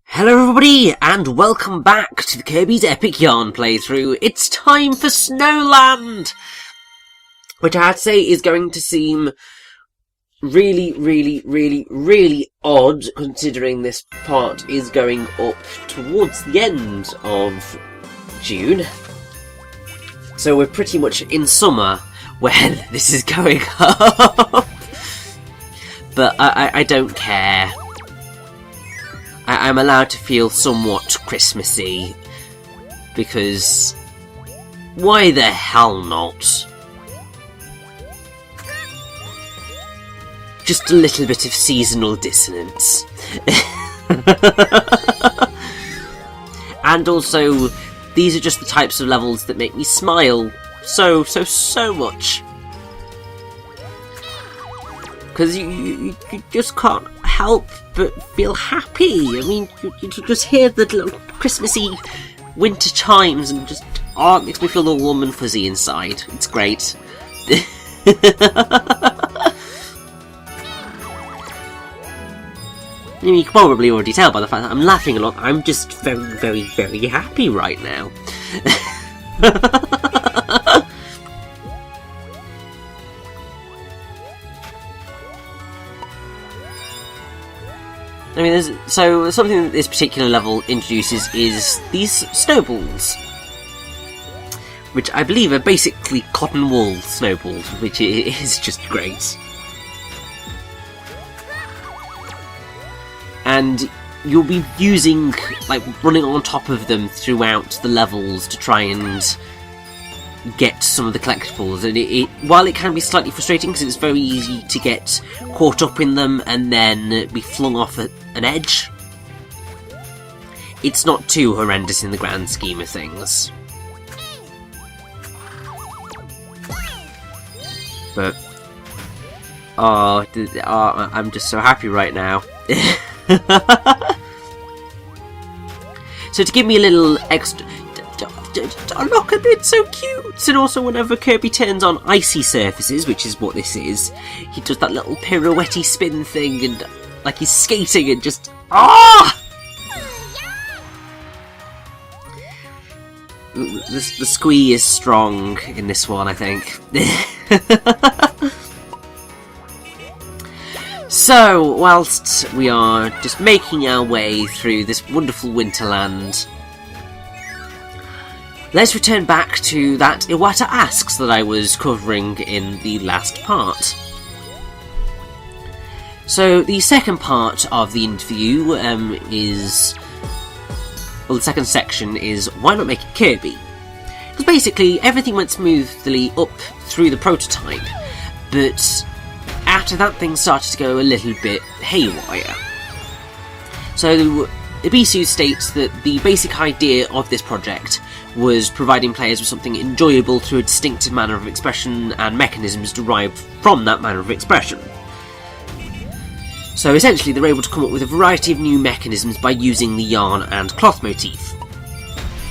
Hello everybody, and welcome back to the Kirby's Epic Yarn playthrough. It's time for Snowland! Which I had to say is going to seem really odd, considering this part is going up towards the end of June. So we're pretty much in summer when this is going up. But I don't care. I'm allowed to feel somewhat Christmassy, because why the hell not? Just a little bit of seasonal dissonance. And also, these are just the types of levels that make me smile so much. Because you just can't help but feel happy. I mean, you just hear the little Christmassy winter chimes and just, it makes me feel all warm and fuzzy inside. It's great. You can probably already tell by the fact that I'm laughing a lot. I'm just very happy right now. I mean, so something that this particular level introduces is these snowballs, which I believe are basically cotton wool snowballs, which is just great. And you'll be using, running on top of them throughout the levels to try and get some of the collectibles, and while it can be slightly frustrating because it's very easy to get caught up in them and then be flung off at an edge, it's not too horrendous in the grand scheme of things. But I'm just so happy right now. So to give me a little extra, look at it, so cute! And also whenever Kirby turns on icy surfaces, which is what this is, he does that little pirouette-y spin thing, and like he's skating and just The squee is strong in this one, I think. So, whilst we are just making our way through this wonderful winterland, let's return back to that Iwata Asks that I was covering in the last part. So, the second part of the interview the second section is, why not make it Kirby? Because basically, everything went smoothly up through the prototype, but after that things started to go a little bit haywire. So, Ibisu states that the basic idea of this project was providing players with something enjoyable through a distinctive manner of expression and mechanisms derived from that manner of expression. So essentially they were able to come up with a variety of new mechanisms by using the yarn and cloth motif.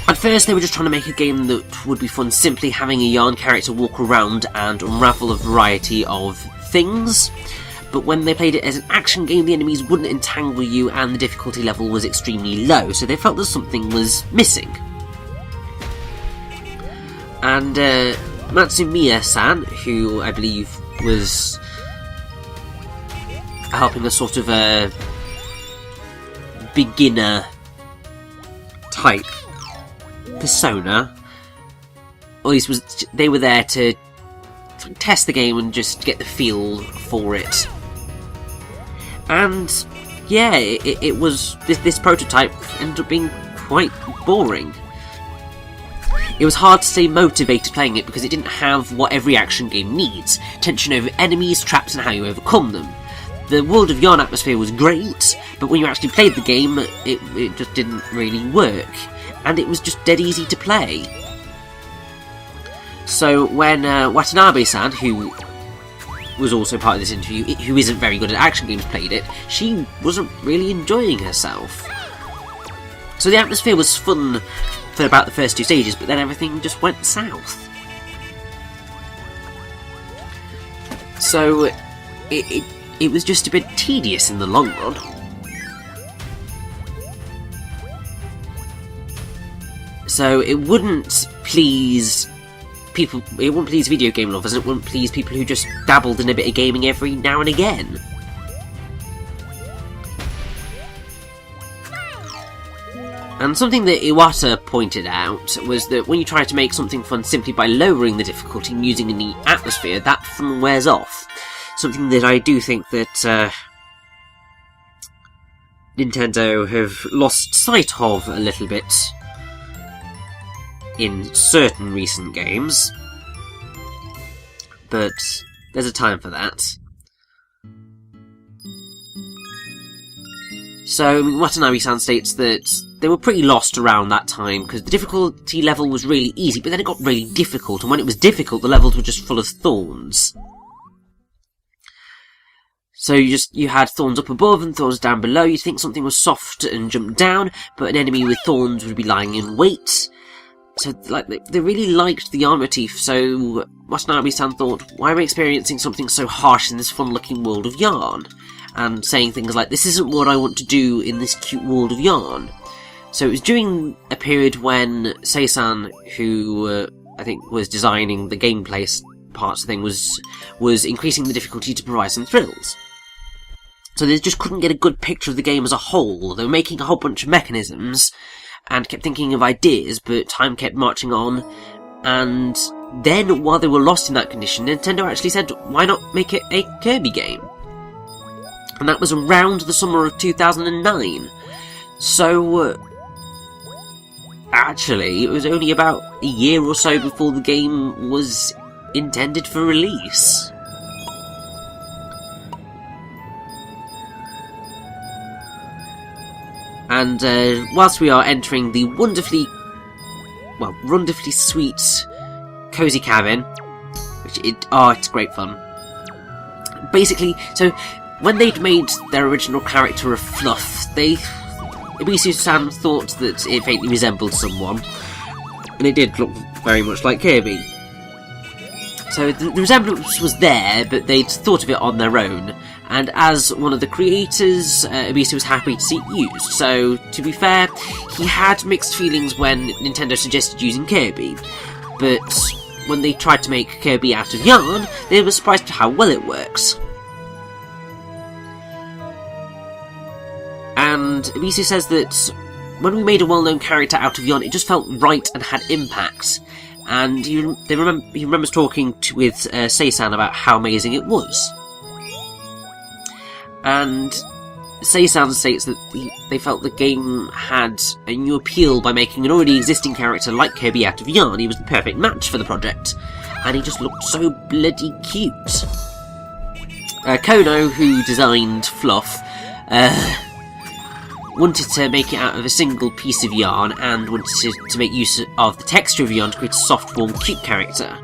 At first they were just trying to make a game that would be fun simply having a yarn character walk around and unravel a variety of things, but when they played it as an action game the enemies wouldn't entangle you and the difficulty level was extremely low, so they felt that something was missing. And Matsumiya-san, who I believe was helping a sort of a beginner type persona, or at least they were there to test the game and just get the feel for it. And yeah, it was this prototype ended up being quite boring. It was hard to stay motivated playing it because it didn't have what every action game needs: tension over enemies, traps, and how you overcome them. The World of Yarn atmosphere was great, but when you actually played the game, it just didn't really work, and it was just dead easy to play. So when Watanabe-san, who was also part of this interview, who isn't very good at action games, played it, she wasn't really enjoying herself. So the atmosphere was fun for about the first two stages, but then everything just went south. So it was just a bit tedious in the long run. So it wouldn't please people, it wouldn't please video game lovers, and it wouldn't please people who just dabbled in a bit of gaming every now and again. And something that Iwata pointed out was that when you try to make something fun simply by lowering the difficulty and using a neat atmosphere, that fun wears off. Something that I do think that Nintendo have lost sight of a little bit in certain recent games. But there's a time for that. So, Watanabe-san states that they were pretty lost around that time, because the difficulty level was really easy, but then it got really difficult, and when it was difficult, the levels were just full of thorns. So you had thorns up above and thorns down below. You'd think something was soft and jumped down, but an enemy with thorns would be lying in wait. So, like, they really liked the yarn motif, so Watanabe-san thought, why am I experiencing something so harsh in this fun-looking world of yarn? And saying things like, this isn't what I want to do in this cute world of yarn. So it was during a period when Sei-san, who I think was designing the gameplay parts of the thing, was increasing the difficulty to provide some thrills. So they just couldn't get a good picture of the game as a whole. They were making a whole bunch of mechanisms, and kept thinking of ideas, but time kept marching on, and then, while they were lost in that condition, Nintendo actually said, why not make it a Kirby game? And that was around the summer of 2009. So, actually, it was only about a year or so before the game was intended for release. And whilst we are entering the wonderfully sweet, cozy cabin, which it's great fun. Basically, so when they'd made their original character of Fluff, Ibisu-san thought that it faintly resembled someone, and it did look very much like Kirby. So the resemblance was there, but they'd thought of it on their own, and as one of the creators, Ibisu was happy to see it used. So, to be fair, he had mixed feelings when Nintendo suggested using Kirby, but when they tried to make Kirby out of yarn, they were surprised at how well it works. And Ibisu says that when we made a well-known character out of yarn, it just felt right and had impact. And he remembers talking with Sei-san about how amazing it was. And Sei-san states that they felt the game had a new appeal by making an already existing character like Kirby out of yarn. He was the perfect match for the project, and he just looked so bloody cute. Kono, who designed Fluff, wanted to make it out of a single piece of yarn, and wanted to make use of the texture of yarn to create a soft, warm, cute character.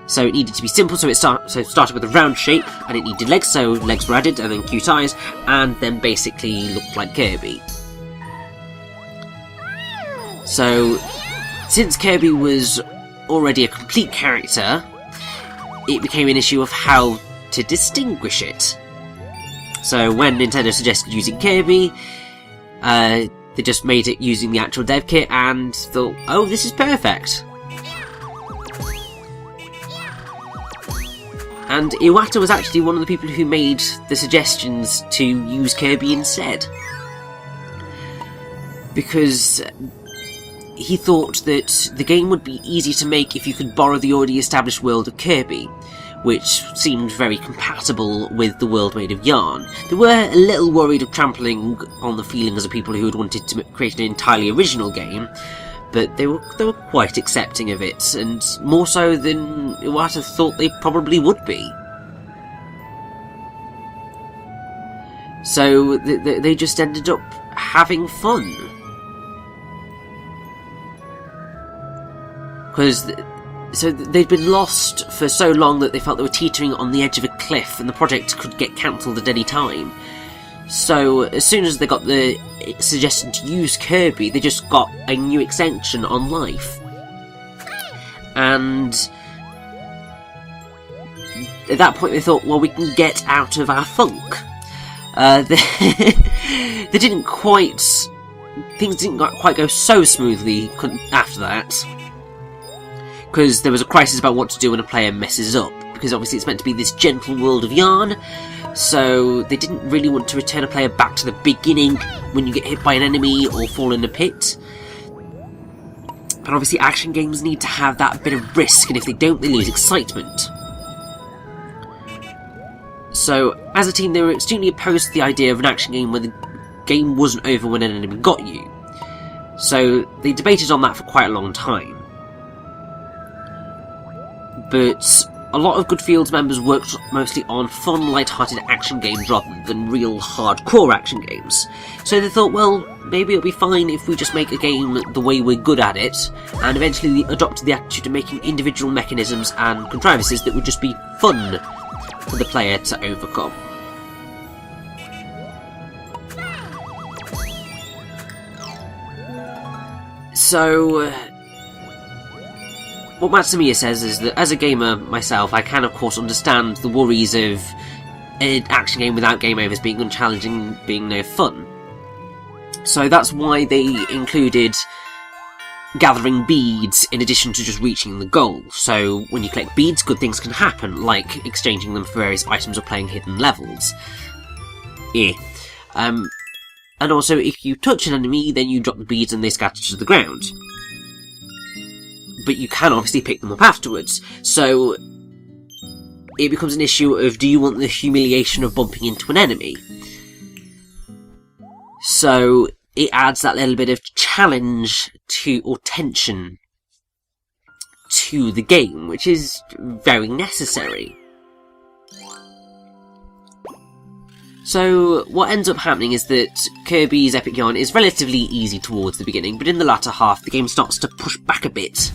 So it needed to be simple, so it started with a round shape, and it needed legs, so legs were added, and then cute eyes, and then basically looked like Kirby. So, since Kirby was already a complete character, it became an issue of how to distinguish it. So when Nintendo suggested using Kirby, they just made it using the actual dev kit, and thought, oh, this is perfect. And Iwata was actually one of the people who made the suggestions to use Kirby instead. Because he thought that the game would be easy to make if you could borrow the already established world of Kirby, which seemed very compatible with the world made of yarn. They were a little worried of trampling on the feelings of people who had wanted to create an entirely original game, but they were quite accepting of it, and more so than Iwata thought they probably would be. So they just ended up having fun. Because they'd been lost for so long that they felt they were teetering on the edge of a cliff, and the project could get cancelled at any time. So, as soon as they got the suggestion to use Kirby, they just got a new extension on life. And at that point they thought, well, we can get out of our funk. They didn't quite things didn't quite go so smoothly after that, because there was a crisis about what to do when a player messes up, because obviously it's meant to be this gentle world of Yarn, so they didn't really want to return a player back to the beginning when you get hit by an enemy or fall in a pit. But obviously action games need to have that bit of risk, and if they don't, they lose excitement. So, as a team, they were extremely opposed to the idea of an action game where the game wasn't over when an enemy got you. So, they debated on that for quite a long time. But a lot of Goodfields members worked mostly on fun, light-hearted action games rather than real hardcore action games. So they thought, well, maybe it'll be fine if we just make a game the way we're good at it, and eventually they adopted the attitude of making individual mechanisms and contrivances that would just be fun for the player to overcome. So, what Matsumiya says is that as a gamer myself, I can of course understand the worries of an action game without game overs being unchallenging, being no fun. So that's why they included gathering beads in addition to just reaching the goal. So when you collect beads, good things can happen, like exchanging them for various items or playing hidden levels. And also, if you touch an enemy, then you drop the beads and they scatter to the ground. But you can obviously pick them up afterwards, so it becomes an issue of, do you want the humiliation of bumping into an enemy? So it adds that little bit of challenge or tension to the game, which is very necessary. So what ends up happening is that Kirby's Epic Yarn is relatively easy towards the beginning, but in the latter half the game starts to push back a bit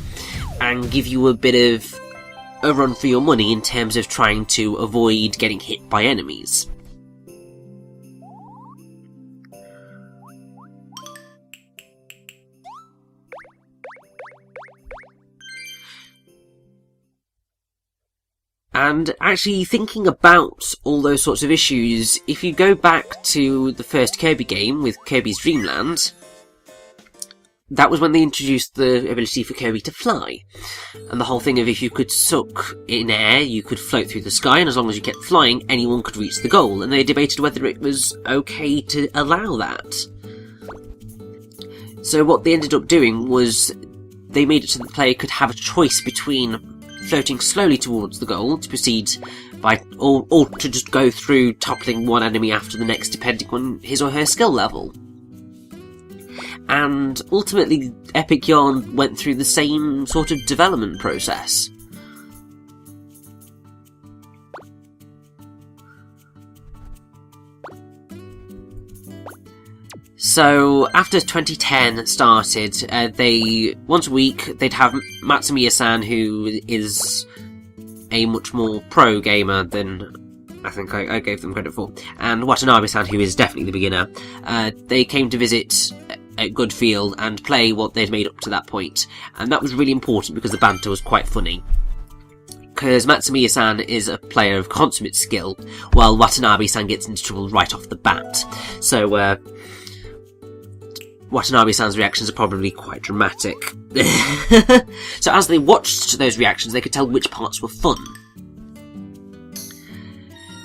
and give you a bit of a run for your money in terms of trying to avoid getting hit by enemies. And actually, thinking about all those sorts of issues, if you go back to the first Kirby game with Kirby's Dream Land, that was when they introduced the ability for Kirby to fly. And the whole thing of if you could suck in air, you could float through the sky, and as long as you kept flying, anyone could reach the goal. And they debated whether it was okay to allow that. So what they ended up doing was they made it so that the player could have a choice between floating slowly towards the goal to proceed by, or to just go through toppling one enemy after the next depending on his or her skill level. And ultimately Epic Yarn went through the same sort of development process. So, after 2010 started, they, once a week, they'd have Matsumiya-san, who is a much more pro gamer than I think I gave them credit for, and Watanabe-san, who is definitely the beginner. They came to visit at Goodfield and play what they'd made up to that point, and that was really important because the banter was quite funny. Because Matsumiya-san is a player of consummate skill, while Watanabe-san gets into trouble right off the bat. So, Watanabe-san's reactions are probably quite dramatic. So as they watched those reactions, they could tell which parts were fun.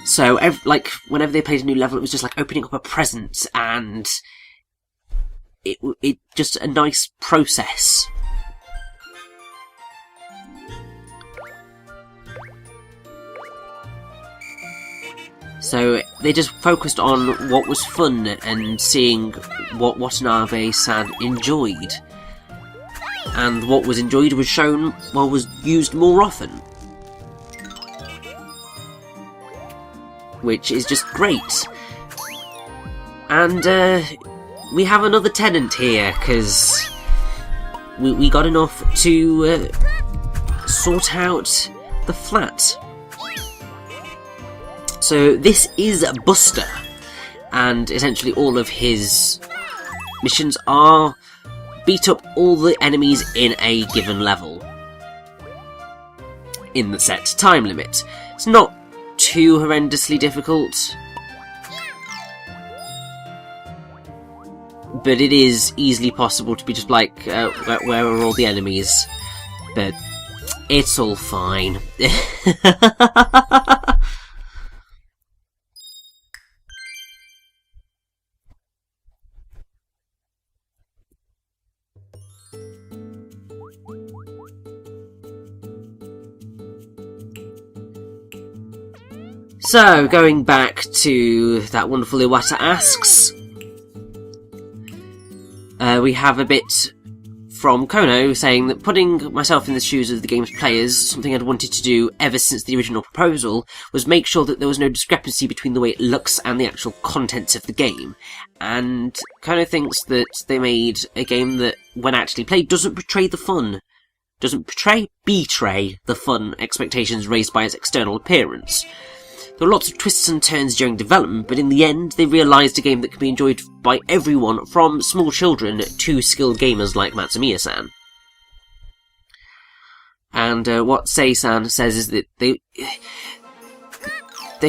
So, whenever they played a new level, it was just like opening up a present, and it just a nice process. So they just focused on what was fun and seeing what Watanabe-san enjoyed. And what was enjoyed was shown, well, was used more often. Which is just great. And we have another tenant here, because we got enough to sort out the flat. So this is Buster, and essentially all of his missions are beat up all the enemies in a given level in the set time limit. It's not too horrendously difficult. but it is easily possible to be just like, where are all the enemies? But it's all fine. So, going back to that wonderful Iwata asks, we have a bit from Kono saying that putting myself in the shoes of the game's players, something I'd wanted to do ever since the original proposal, was make sure that there was no discrepancy between the way it looks and the actual contents of the game. And Kono thinks that they made a game that, when actually played, doesn't betray the fun expectations raised by its external appearance. There were lots of twists and turns during development, but in the end they realised a game that can be enjoyed by everyone, from small children to skilled gamers like Matsumiya-san. And what Sei-san says is that they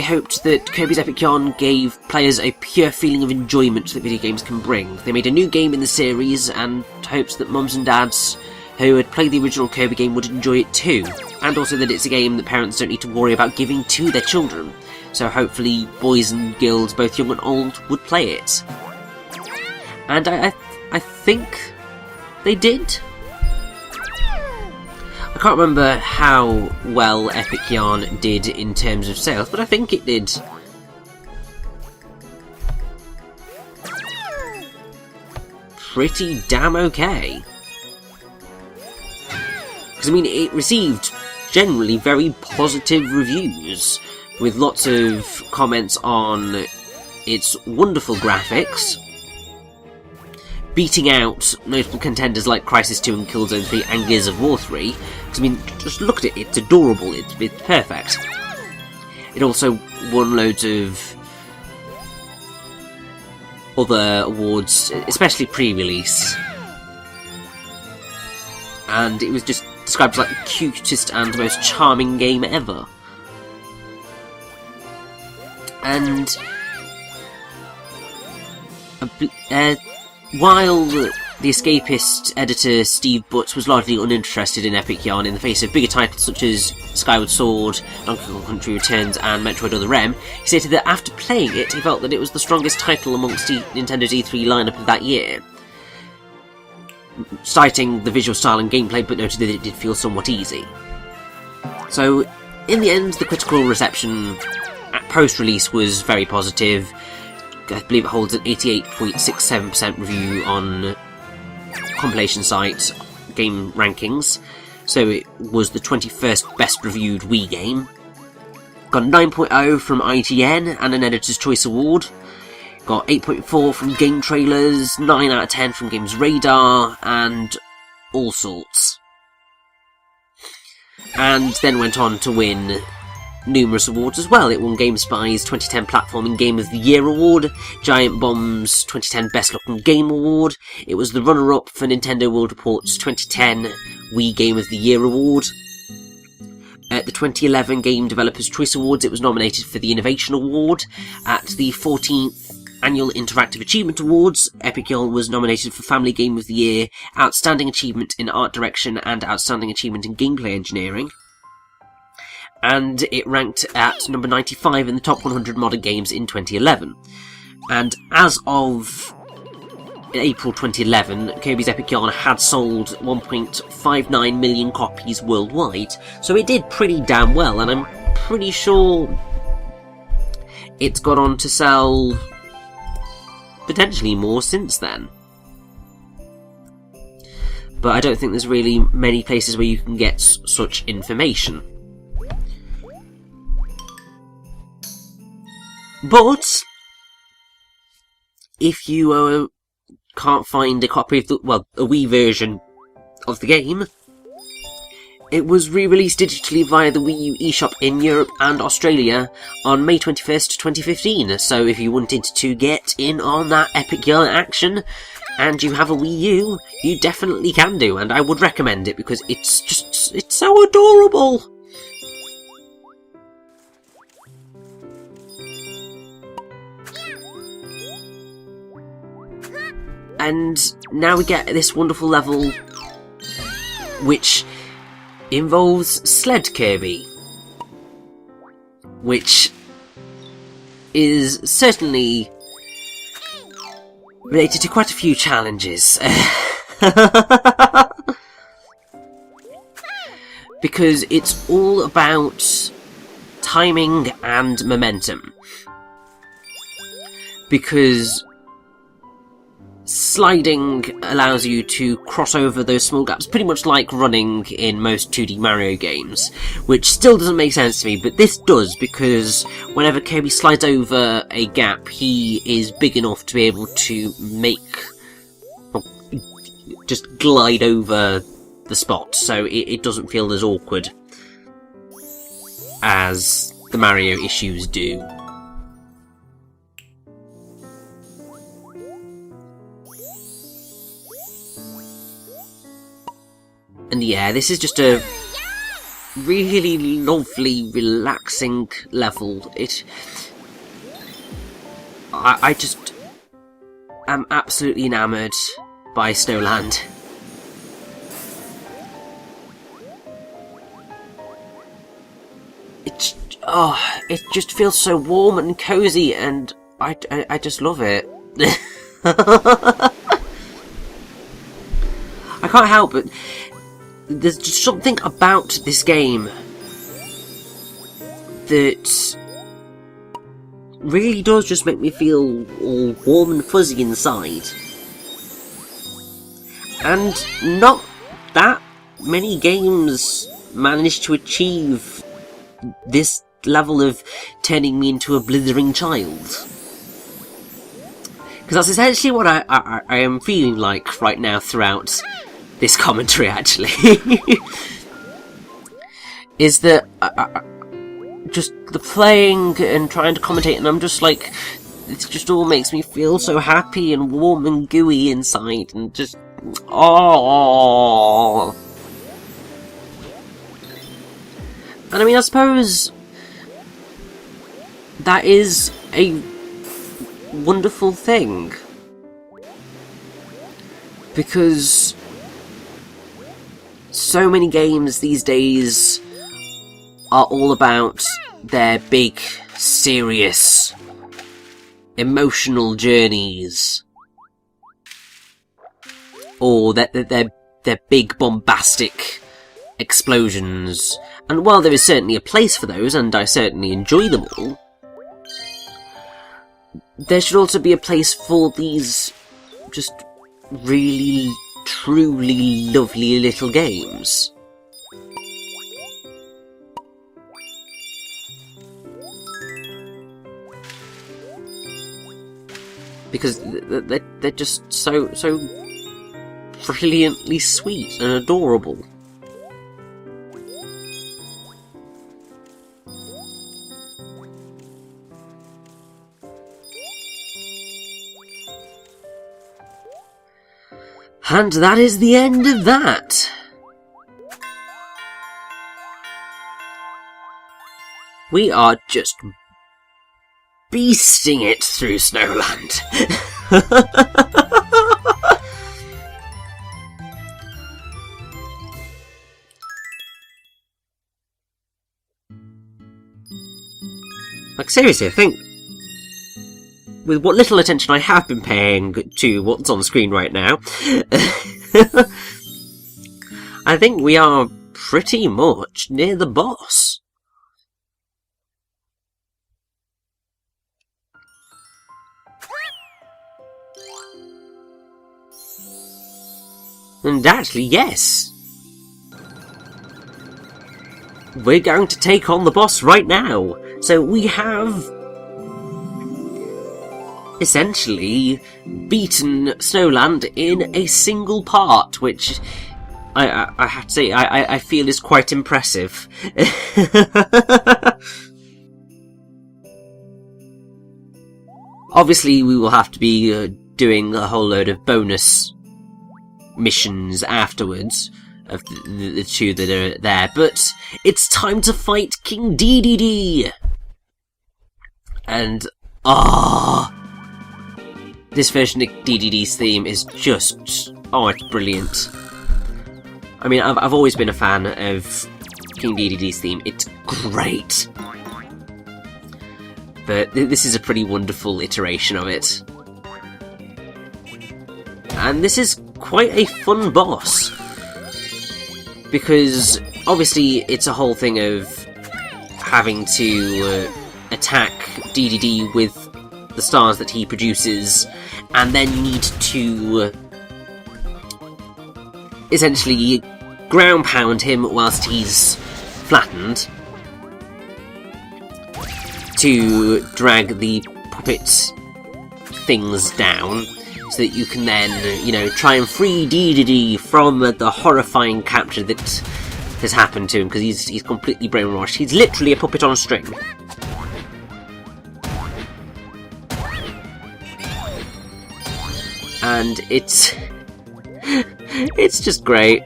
hoped that Kirby's Epic Yarn gave players a pure feeling of enjoyment that video games can bring. They made a new game in the series and hopes that mums and dads who had played the original Kirby game would enjoy it too, and also that it's a game that parents don't need to worry about giving to their children, so hopefully boys and girls, both young and old, would play it. And I think they did? I can't remember how well Epic Yarn did in terms of sales, but I think it did. Pretty damn okay. Because, I mean, it received generally very positive reviews, with lots of comments on its wonderful graphics, beating out notable contenders like Crisis 2 and Killzone 3 and Gears of War 3. Because, I mean, just look at it, it's adorable, it's perfect. It also won loads of other awards, especially pre-release. And it was just described as like the cutest and most charming game ever. And while the escapist editor Steve Butts was largely uninterested in Epic Yarn in the face of bigger titles such as Skyward Sword, Donkey Kong Country Returns and Metroid Other M, he stated that after playing it he felt that it was the strongest title amongst Nintendo's E3 lineup of that year, citing the visual style and gameplay, but noted that it did feel somewhat easy. So, in the end, the critical reception at post-release was very positive. I believe it holds an 88.67% review on compilation site Game Rankings, so it was the 21st best reviewed Wii game. Got a 9.0 from IGN and an Editor's Choice Award. Got 8.4 from Game Trailers, 9 out of 10 from Games Radar, and all sorts. And then went on to win numerous awards as well. It won GameSpy's 2010 Platforming Game of the Year Award, Giant Bomb's 2010 Best Looking Game Award. It was the runner-up for Nintendo World Report's 2010 Wii Game of the Year Award. At the 2011 Game Developers Choice Awards, it was nominated for the Innovation Award. At the 14th Annual Interactive Achievement Awards, Epic Yarn was nominated for Family Game of the Year, Outstanding Achievement in Art Direction, and Outstanding Achievement in Gameplay Engineering. And it ranked at number 95 in the top 100 modern games in 2011. And as of April 2011, Kirby's Epic Yarn had sold 1.59 million copies worldwide, so it did pretty damn well, and I'm pretty sure it's gone on to sell potentially more since then. But I don't think there's really many places where you can get such information. But if you can't find a copy of a Wii version of the game, it was re-released digitally via the Wii U eShop in Europe and Australia on May 21st, 2015. So if you wanted to get in on that Epic Yarn action and you have a Wii U, you definitely can do, and I would recommend it because it's so adorable. And now we get this wonderful level which involves Sled Kirby, which is certainly related to quite a few challenges. Because it's all about timing and momentum. Because sliding allows you to cross over those small gaps, pretty much like running in most 2D Mario games, which still doesn't make sense to me, but this does, because whenever Kirby slides over a gap, he is big enough to be able to just glide over the spot, so it doesn't feel as awkward as the Mario issues do. And yeah, this is just a really lovely, relaxing level. I just am absolutely enamoured by Snowland. It just feels so warm and cosy, and I just love it. I can't help it. There's just something about this game that really does just make me feel all warm and fuzzy inside. And not that many games manage to achieve this level of turning me into a blithering child. Because that's essentially what I am feeling like right now throughout this commentary, actually. Is that just the playing and trying to commentate, and I'm just like, it just all makes me feel so happy and warm and gooey inside, and just, oh. And I mean, I suppose that is a wonderful thing, because so many games these days are all about their big, serious, emotional journeys, or their big, bombastic explosions. And while there is certainly a place for those, and I certainly enjoy them all, there should also be a place for these just really, truly lovely little games. Because they're just so brilliantly sweet and adorable. And that is the end of that. We are just beasting it through Snowland. Like, seriously, I think with what little attention I have been paying to what's on screen right now, I think we are pretty much near the boss. And actually, yes. We're going to take on the boss right now. So we have essentially beaten Snowland in a single part, which I have to say I feel is quite impressive. Obviously, we will have to be doing a whole load of bonus missions afterwards of the two that are there, but it's time to fight King Dedede! And This version of Dedede's theme is just... oh, it's brilliant. I mean, I've always been a fan of King Dedede's theme. It's great. But this is a pretty wonderful iteration of it. And this is quite a fun boss. Because, obviously, it's a whole thing of having to attack Dedede with the stars that he produces, and then you need to essentially ground pound him whilst he's flattened to drag the puppet things down, so that you can then, you know, try and free Dedede from the horrifying capture that has happened to him, because he's completely brainwashed. He's literally a puppet on a string. And it's just great.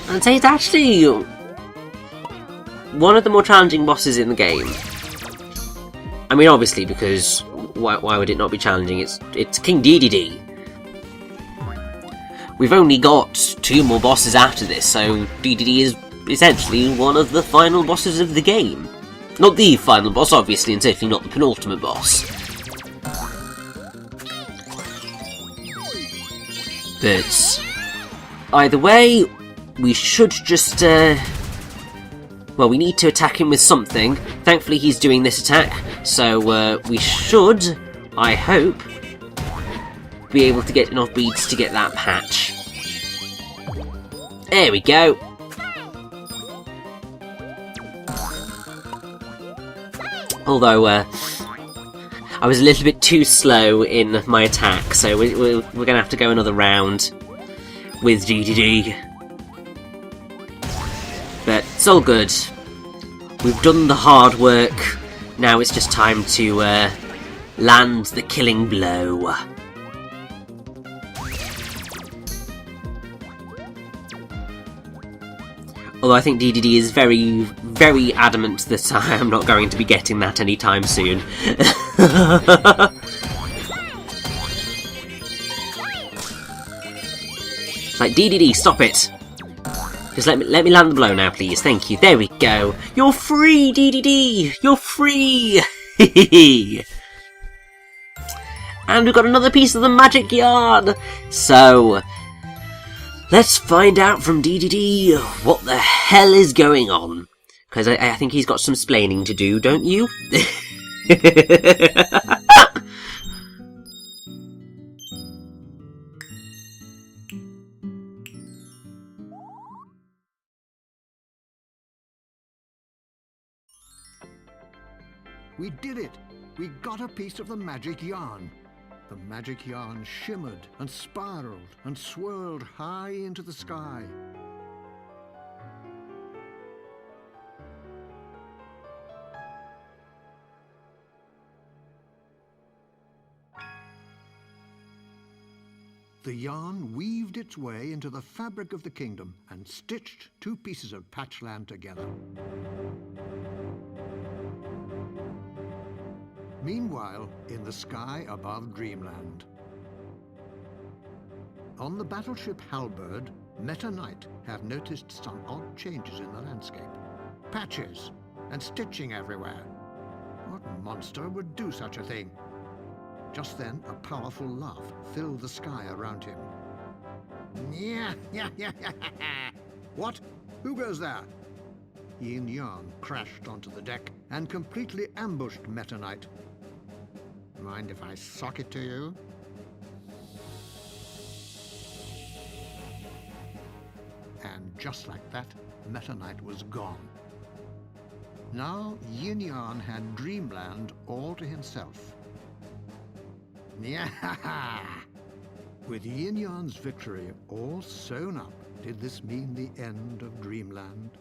I'd say it's actually one of the more challenging bosses in the game. I mean, obviously, because why would it not be challenging? It's King Dedede. We've only got 2 more bosses after this, so Dedede is essentially one of the final bosses of the game. Not the final boss, obviously, and certainly not the penultimate boss. But either way, we should just, well, we need to attack him with something. Thankfully, he's doing this attack, so we should, I hope, be able to get enough beads to get that patch. There we go. Although, I was a little bit too slow in my attack, so we're going to have to go another round with Dedede. But it's all good. We've done the hard work. Now it's just time to land the killing blow. Although I think Dedede is very, very adamant that I am not going to be getting that anytime soon. It's like, Dedede, stop it! Just let me land the blow now, please. Thank you. There we go. You're free, Dedede! You're free! And we've got another piece of the magic yarn! So, let's find out from Dedede what the hell is going on. Because I think he's got some splaining to do, don't you? We did it! We got a piece of the magic yarn. The magic yarn shimmered and spiraled and swirled high into the sky. The yarn weaved its way into the fabric of the kingdom and stitched 2 pieces of patchland together. Meanwhile, in the sky above Dreamland. On the battleship Halberd, Meta Knight have noticed some odd changes in the landscape. Patches and stitching everywhere. What monster would do such a thing? Just then, a powerful laugh filled the sky around him. What? Who goes there? Yin Yarn crashed onto the deck and completely ambushed Meta Knight. Mind if I sock it to you? And just like that, Meta Knight was gone. Now Yin Yarn had Dreamland all to himself. With Yin Yarn's victory all sewn up, did this mean the end of Dreamland?